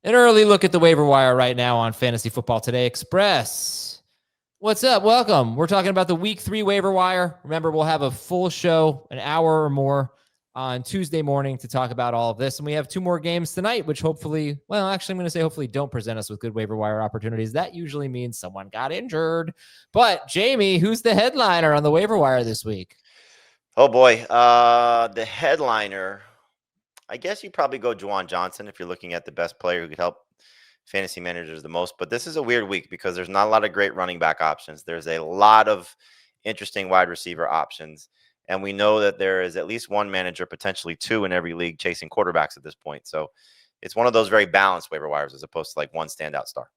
An early look at the waiver wire right now on Fantasy Football Today Express. What's up? Welcome. We're talking about the week 3 waiver wire. Remember, we'll have a full show, an hour or more on Tuesday morning to talk about all of this. And we have 2 more games tonight, which hopefully, I'm going to say hopefully don't present us with good waiver wire opportunities. That usually means someone got injured. But Jamie, who's the headliner on the waiver wire this week? Oh boy, the headliner. I guess you probably go Juwan Johnson if you're looking at the best player who could help fantasy managers the most. But this is a weird week because there's not a lot of great running back options. There's a lot of interesting wide receiver options. And we know that there is at least one manager, potentially 2 in every league chasing quarterbacks at this point. So it's one of those very balanced waiver wires as opposed to like one standout star.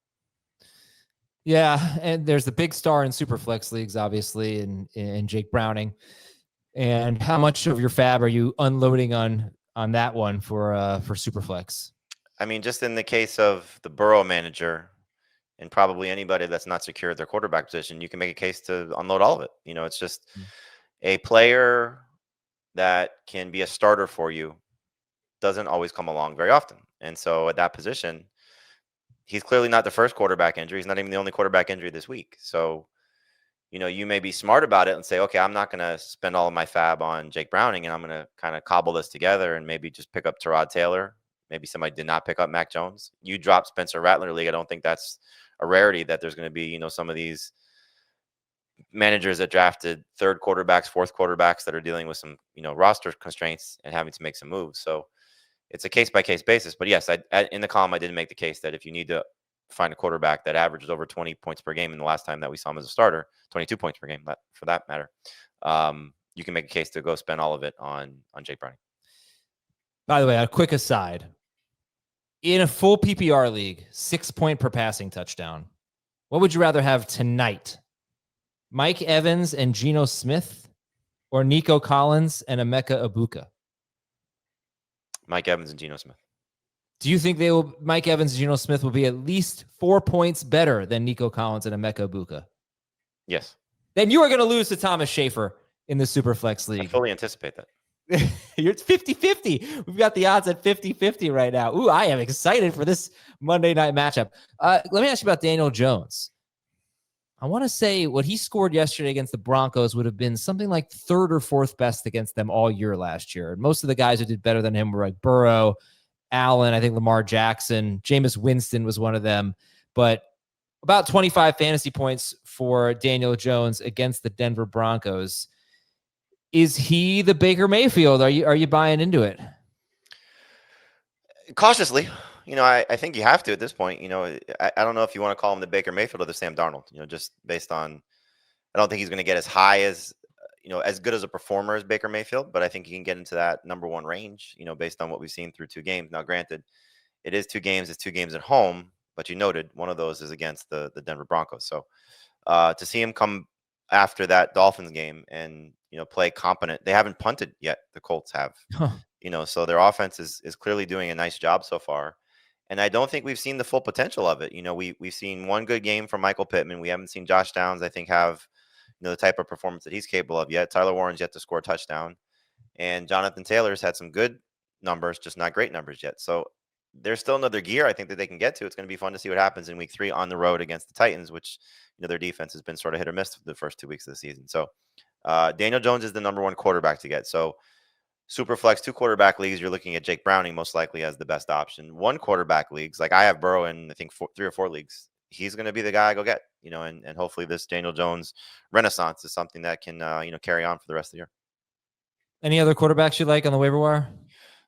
Yeah, and there's the big star in Superflex leagues, obviously, and Jake Browning. And how much of your fab are you unloading on that one for Superflex? I mean, just in the case of the Burrow manager and probably anybody that's not secure at their quarterback position, you can make a case to unload all of it. It's just a player that can be a starter for you doesn't always come along very often. And so at that position, he's clearly not the first quarterback injury. He's not even the only quarterback injury this week. So, you may be smart about it and say, okay, I'm not going to spend all of my fab on Jake Browning and I'm going to kind of cobble this together and maybe just pick up Tyrod Taylor. Maybe somebody did not pick up Mac Jones. You drop Spencer Rattler league. I don't think that's a rarity that there's going to be, some of these managers that drafted third quarterbacks, fourth quarterbacks that are dealing with some, roster constraints and having to make some moves. So it's a case by case basis. But yes, in the column, I did make the case that if you need to find a quarterback that averages over 20 points per game in the last time that we saw him as a starter, 22 points per game, for that matter, you can make a case to go spend all of it on Jake Browning. By the way, a quick aside. In a full PPR league, 6 point per passing touchdown. What would you rather have tonight? Mike Evans and Geno Smith, or Nico Collins and Emeka Egbuka? Mike Evans and Geno Smith. Do you think Mike Evans and Geno Smith will be at least 4 points better than Nico Collins and Emeka Egbuka? Yes. Then you are going to lose to Thomas Schaefer in the Superflex League. I fully anticipate that. It's 50-50. We've got the odds at 50-50 right now. Ooh, I am excited for this Monday night matchup. Let me ask you about Daniel Jones. I want to say what he scored yesterday against the Broncos would have been something like 3rd or 4th best against them all year last year. And most of the guys who did better than him were like Burrow, Allen, I think Lamar Jackson, Jameis Winston was one of them. But about 25 fantasy points for Daniel Jones against the Denver Broncos. Is he the Baker Mayfield? Are you buying into it? Cautiously. I think you have to at this point. I don't know if you want to call him the Baker Mayfield or the Sam Darnold, just based on, I don't think he's going to get as high as, as good as a performer as Baker Mayfield, but I think he can get into that number 1 range, based on what we've seen through 2 games. Now, granted, it is 2 games. It's 2 games at home, but you noted one of those is against the Denver Broncos. So to see him come after that Dolphins game and, play competent, they haven't punted yet. The Colts have, so their offense is clearly doing a nice job so far. And I don't think we've seen the full potential of it. We've seen one good game from Michael Pittman. We haven't seen Josh Downs, I think, have, the type of performance that he's capable of yet. Tyler Warren's yet to score a touchdown. And Jonathan Taylor's had some good numbers, just not great numbers yet. So there's still another gear I think that they can get to. It's going to be fun to see what happens in week 3 on the road against the Titans, which, their defense has been sort of hit or miss the first 2 weeks of the season. So Daniel Jones is the number 1 quarterback to get. So Superflex 2 quarterback leagues, you're looking at Jake Browning most likely as the best option. 1 quarterback leagues, like I have Burrow in I think 3 or 4 leagues. He's going to be the guy I go get, and hopefully this Daniel Jones renaissance is something that can, carry on for the rest of the year. Any other quarterbacks you like on the waiver wire?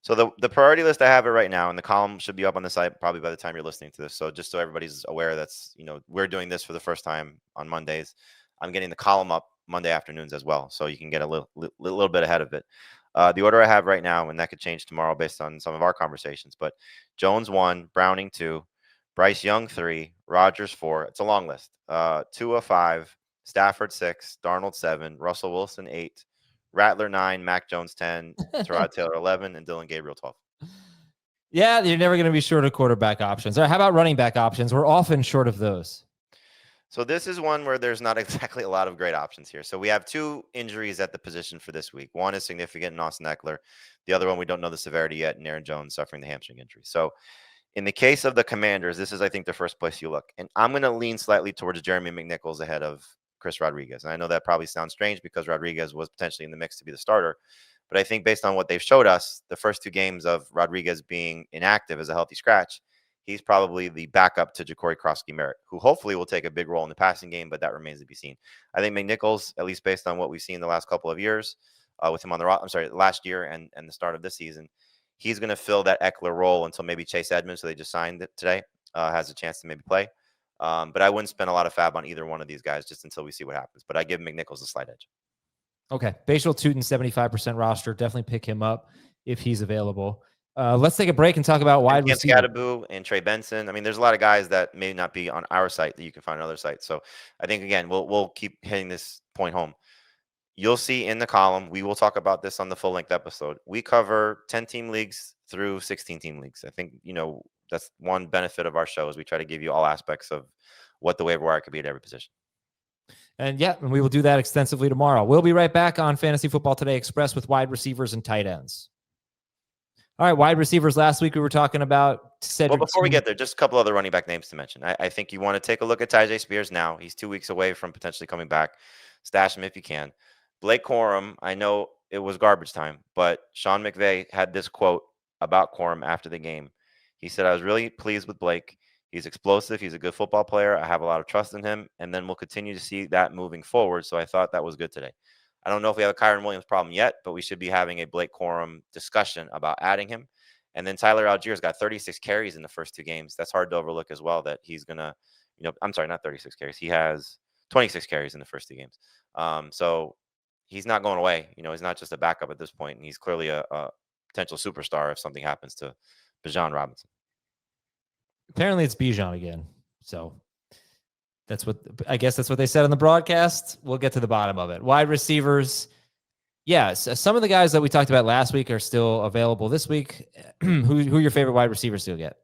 So the priority list I have it right now, and the column should be up on the site probably by the time you're listening to this. So just so everybody's aware, that's, we're doing this for the first time on Mondays. I'm getting the column up Monday afternoons as well, so you can get a little bit ahead of it. The order I have right now, and that could change tomorrow based on some of our conversations, but Jones 1, Browning 2, Bryce Young 3, Rodgers 4. It's a long list. Tua 5, Stafford 6, Darnold 7, Russell Wilson 8, Rattler 9, Mac Jones 10, Tyrod Taylor 11, and Dylan Gabriel 12. Yeah, you're never going to be short of quarterback options. Or how about running back options? We're often short of those. So this is one where there's not exactly a lot of great options here. So we have 2 injuries at the position for this week. One is significant in Austin Eckler. The other one, we don't know the severity yet, and Aaron Jones suffering the hamstring injury. So In the case of the Commanders, this is, I think, the first place you look. And I'm going to lean slightly towards Jeremy McNichols ahead of Chris Rodriguez. And I know that probably sounds strange because Rodriguez was potentially in the mix to be the starter. But I think based on what they've showed us, the first 2 games of Rodriguez being inactive as a healthy scratch, he's probably the backup to Ja'Cory Krosky-Merritt, who hopefully will take a big role in the passing game, but that remains to be seen. I think McNichols, at least based on what we've seen the last couple of years with him on the last year and the start of this season, he's going to fill that Eckler role until maybe Chase Edmonds, so they just signed it today, has a chance to maybe play. But I wouldn't spend a lot of fab on either one of these guys just until we see what happens. But I give McNichols a slight edge. Okay. Bashal Tootin, 75% roster. Definitely pick him up if he's available. Let's take a break and talk about wide receiver. Scadaboo and Trey Benson. I mean, there's a lot of guys that may not be on our site that you can find on other sites. So I think, again, we'll keep hitting this point home. You'll see in the column, we will talk about this on the full-length episode. We cover 10-team leagues through 16-team leagues. I think, that's one benefit of our show is we try to give you all aspects of what the waiver wire could be at every position. And we will do that extensively tomorrow. We'll be right back on Fantasy Football Today Express with wide receivers and tight ends. All right, wide receivers. Last week we were talking about Cedric. Well, before we get there, just a couple other running back names to mention. I think you want to take a look at Tyjae Spears now. He's 2 weeks away from potentially coming back. Stash him if you can. Blake Corum, I know it was garbage time, but Sean McVay had this quote about Corum after the game. He said, I was really pleased with Blake. He's explosive. He's a good football player. I have a lot of trust in him, and then we'll continue to see that moving forward. So I thought that was good today. I don't know if we have a Kyron Williams problem yet, but we should be having a Blake Corum discussion about adding him. And then Tyler Allgeier's got 36 carries in the first 2 games. That's hard to overlook as well, that he's going to, I'm sorry, not 36 carries. He has 26 carries in the first 2 games. So he's not going away. He's not just a backup at this point, and he's clearly a potential superstar if something happens to Bijan Robinson. Apparently it's Bijan again. So I guess that's what they said on the broadcast. We'll get to the bottom of it. Wide receivers. Yes. Some of the guys that we talked about last week are still available this week. Who are your favorite wide receivers to get?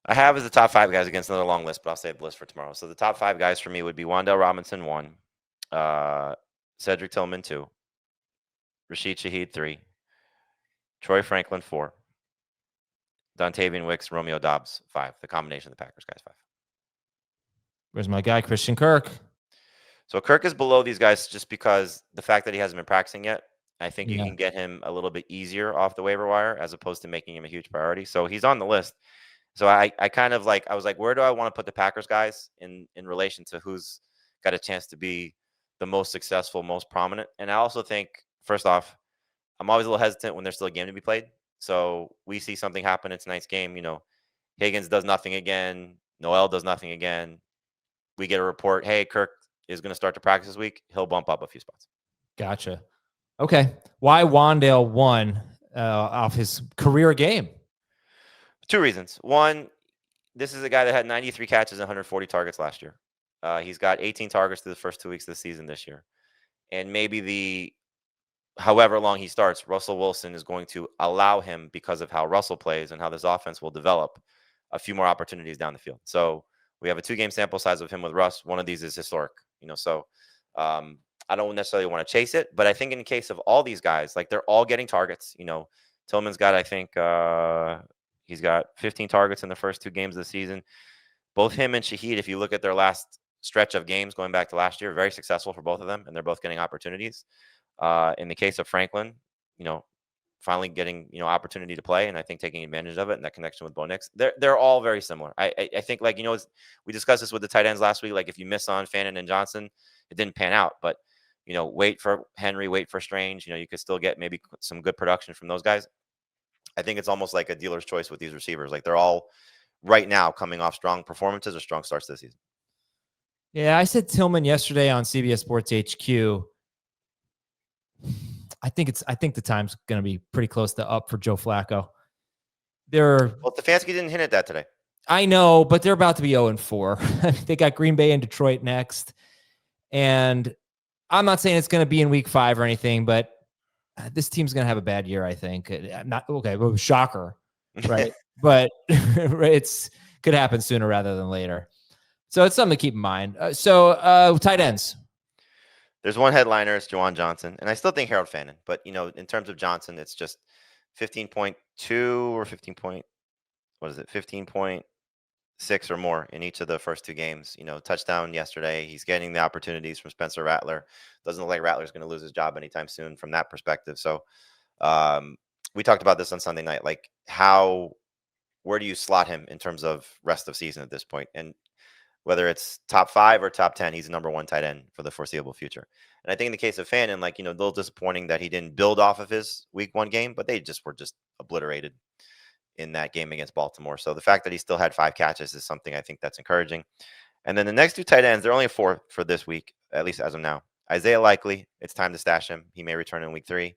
I have as the top 5 guys against another long list, but I'll save the list for tomorrow. So the top 5 guys for me would be Wan'Dale Robinson 1, Cedric Tillman 2, Rashid Shaheed 3, Troy Franklin 4, Dontavian Wicks, Romeo Doubs 5. The combination of the Packers guys 5. Where's my guy, Christian Kirk? So Kirk is below these guys just because the fact that he hasn't been practicing yet. I think you can get him a little bit easier off the waiver wire as opposed to making him a huge priority. So he's on the list. So I kind of I was like, where do I want to put the Packers guys in relation to who's got a chance to be the most successful, most prominent? And I also think, first off, I'm always a little hesitant when there's still a game to be played. So we see something happen in tonight's game. Higgins does nothing again. Noel does nothing again. We get a report, hey, Kirk is going to start to practice this week. He'll bump up a few spots. Gotcha. Okay. Why Wan'Dale 1 off his career game? 2 reasons. One, this is a guy that had 93 catches and 140 targets last year. He's got 18 targets through the first 2 weeks of the season this year. And maybe however long he starts, Russell Wilson is going to allow him, because of how Russell plays and how this offense will develop, a few more opportunities down the field. So we have a 2-game sample size of him with Russ. One of these is historic, so I don't necessarily want to chase it, but I think in the case of all these guys, they're all getting targets. Tillman's got, I think he's got 15 targets in the first 2 games of the season. Both him and Shaheed, if you look at their last stretch of games going back to last year, very successful for both of them, and they're both getting opportunities. In the case of Franklin, finally getting opportunity to play, and I think taking advantage of it, and that connection with Bo Nix, they're all very similar. I think we discussed this with the tight ends last week. If you miss on Fannin and Johnson, it didn't pan out, but wait for Henry, wait for Strange. You could still get maybe some good production from those guys. I think it's almost like a dealer's choice with these receivers. They're all right now coming off strong performances or strong starts this season. Yeah, I said Tillman yesterday on CBS Sports HQ. I think the time's going to be pretty close to up for Joe Flacco. Well, Stefanski didn't hint at that today. I know, but they're about to be 0-4. They got Green Bay and Detroit next. And I'm not saying it's going to be in week 5 or anything, but this team's going to have a bad year, I think. Not okay, well, shocker, right? But it's could happen sooner rather than later. So it's something to keep in mind. So tight ends. There's one headliner, it's Juwan Johnson, and I still think Harold Fannin. But in terms of Johnson, it's just 15.2 or 15 point. what is it, 15.6 or more in each of the first 2 games. Touchdown yesterday. He's getting the opportunities from Spencer Rattler. Doesn't look like Rattler's going to lose his job anytime soon from that perspective. So we talked about this on Sunday night. Like, where do you slot him in terms of rest of season at this point? And whether it's top 5 or top 10, he's the number 1 tight end for the foreseeable future. And I think in the case of Fannin, a little disappointing that he didn't build off of his week 1 game, but they were just obliterated in that game against Baltimore. So the fact that he still had 5 catches is something I think that's encouraging. And then the next 2 tight ends, they're only 4 for this week, at least as of now. Isaiah Likely, it's time to stash him. He may return in week 3.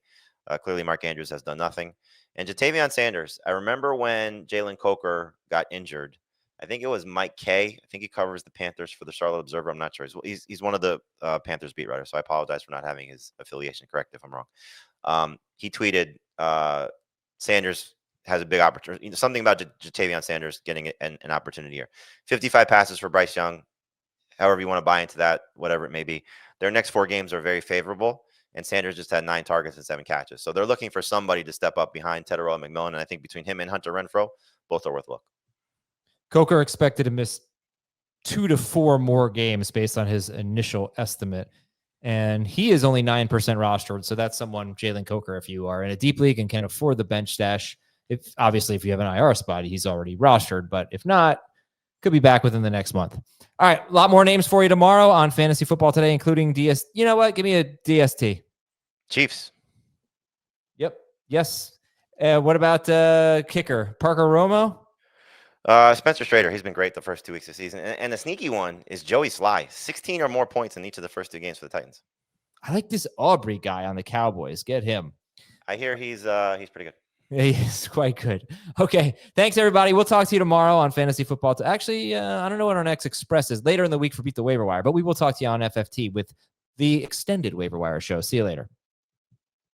Clearly, Mark Andrews has done nothing. And Jatavion Sanders, I remember when Jalen Coker got injured. I think it was Mike Kay. I think he covers the Panthers for the Charlotte Observer. I'm not sure. He's one of the Panthers beat writers, so I apologize for not having his affiliation correct if I'm wrong. He tweeted, Sanders has a big opportunity. Something about Jatavion Sanders getting an opportunity here. 55 passes for Bryce Young. However you want to buy into that, whatever it may be. Their next 4 games are very favorable, and Sanders just had 9 targets and 7 catches. So they're looking for somebody to step up behind Teterow and McMillan, and I think between him and Hunter Renfrow, both are worth a look. Coker expected to miss 2 to 4 more games based on his initial estimate. And he is only 9% rostered. So that's someone, Jalen Coker, if you are in a deep league and can afford the bench stash. If you have an IR spot, he's already rostered. But if not, could be back within the next month. All right. A lot more names for you tomorrow on Fantasy Football Today, including DS. You know what? Give me a DST. Chiefs. Yep. Yes. What about kicker? Parker Romo? Spencer Strader, he's been great the first 2 weeks of the season. And the sneaky one is Joey Sly. 16 or more points in each of the first 2 games for the Titans. I like this Aubrey guy on the Cowboys. Get him. I hear he's pretty good. He's quite good. Okay. Thanks, everybody. We'll talk to you tomorrow on Fantasy Football. Actually, I don't know what our next express is later in the week for Beat the Waiver Wire, but we will talk to you on FFT with the extended Waiver Wire show. See you later.